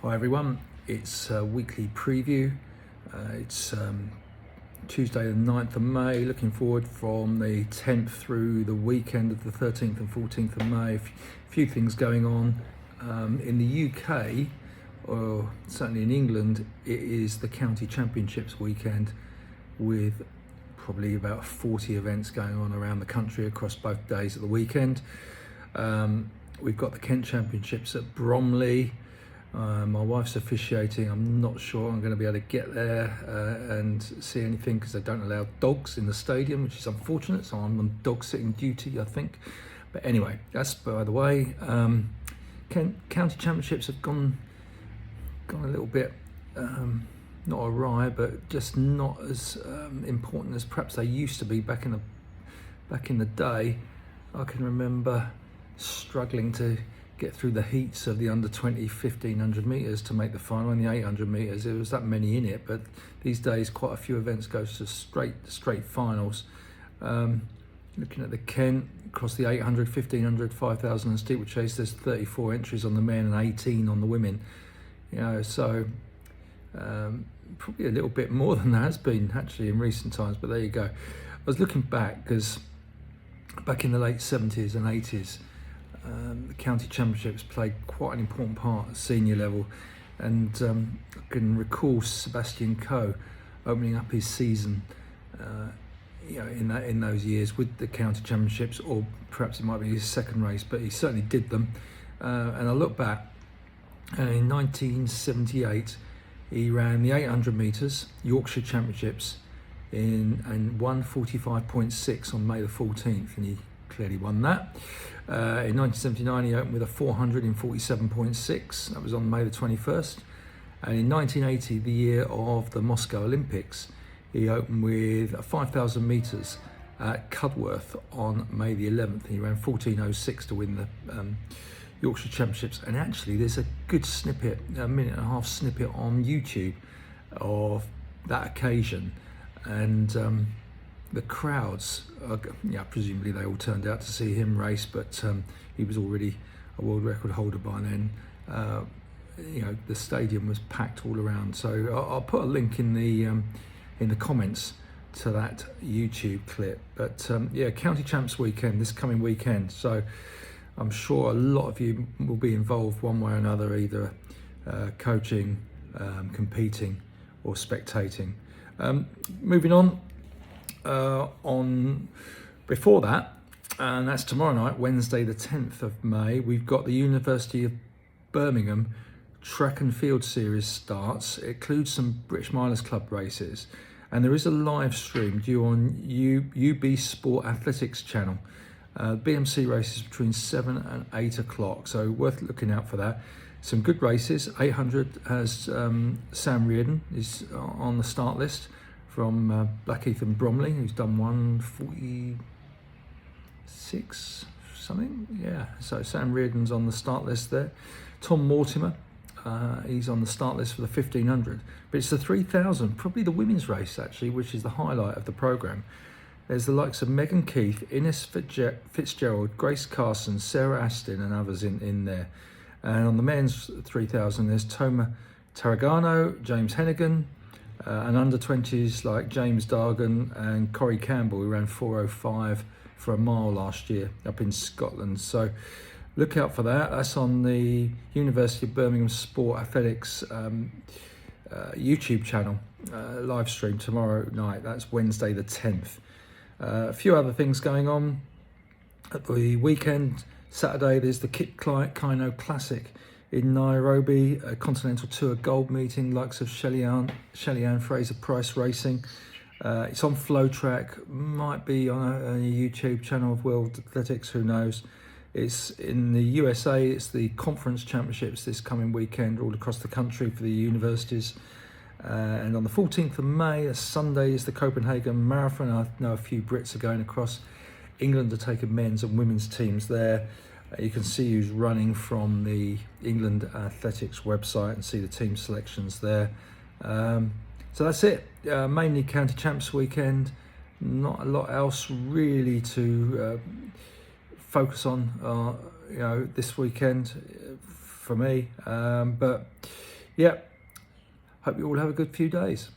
Hi everyone, it's a weekly preview. It's Tuesday the 9th of May, looking forward from the 10th through the weekend of the 13th and 14th of May. A few things going on. In the UK, or certainly in England, it is the County Championships weekend with probably about 40 events going on around the country across both days of the weekend. We've got the Kent Championships at Bromley. My wife's officiating. I'm not sure I'm going to be able to get there and see anything because they don't allow dogs in the stadium, which is unfortunate. So I'm on dog sitting duty, I think. But anyway, that's by the way. Kent County Championships have gone a little bit not awry, but just not as important as perhaps they used to be back in the day. I can remember struggling to get through the heats of the under 20 1500 meters to make the final, and the 800 meters there was that many in it, but these days quite a few events go to straight finals. Looking at the Kent, across the 800 1500 5000 and steeplechase, there's 34 entries on the men and 18 on the women, so probably a little bit more than that has been actually in recent times, but there you go. I was looking back because back in the late 70s and 80s, the county championships played quite an important part at senior level, and I can recall Sebastian Coe opening up his season in those years with the county championships, or perhaps it might be his second race, but he certainly did them. And I look back, in 1978 he ran the 800 metres Yorkshire Championships in 1:45.6 on May the 14th, and he clearly won that. In 1979 he opened with a 400 in 47.6, that was on May the 21st. And in 1980, the year of the Moscow Olympics, he opened with 5,000 metres at Cudworth on May the 11th. He ran 14:06 to win the Yorkshire Championships. And actually there's a good snippet, a minute and a half snippet on YouTube of that occasion, and the crowds, presumably they all turned out to see him race, but he was already a world record holder by then. The stadium was packed all around. So I'll put a link in the comments to that YouTube clip. But County Champs weekend, this coming weekend. So I'm sure a lot of you will be involved one way or another, either coaching, competing, or spectating. Moving on. Before that, and that's tomorrow night, Wednesday the 10th of May, we've got the University of Birmingham Track and Field Series starts. It includes some British Milers Club races, and there is a live stream due on UB Sport Athletics channel. BMC races between 7 and 8 o'clock, so worth looking out for that. Some good races. 800 has Sam Reardon is on the start list from Blackheath and Bromley, who's done 1:46 something. So Sam Reardon's on the start list there. Tom Mortimer, he's on the start list for the 1500, but it's the 3000, probably the women's race actually, which is the highlight of the programme. There's the likes of Megan Keith, Ines Fitzgerald, Grace Carson, Sarah Astin and others in there. And on the men's 3000, there's Toma Tarragano, James Hennigan, and under 20s like James Dargan and Corey Campbell, who ran 4:05 for a mile last year up in Scotland. So look out for that. That's on the University of Birmingham Sport Athletics YouTube channel, live stream tomorrow night. That's Wednesday the 10th. A few other things going on at the weekend. Saturday there's the Kit Kino Classic in Nairobi, a Continental Tour Gold meeting, likes of Shelly-Ann Fraser-Price Racing. It's on Flow Track, might be on a YouTube channel of World Athletics, who knows. It's in the USA, it's the Conference Championships this coming weekend all across the country for the universities. And on the 14th of May, a Sunday, is the Copenhagen Marathon. I know a few Brits are going across. England are taking men's and women's teams there. You can see who's running from the England Athletics website and see the team selections there. So that's it. Mainly County Champs weekend. Not a lot else really to focus on, this weekend for me. But yeah, hope you all have a good few days.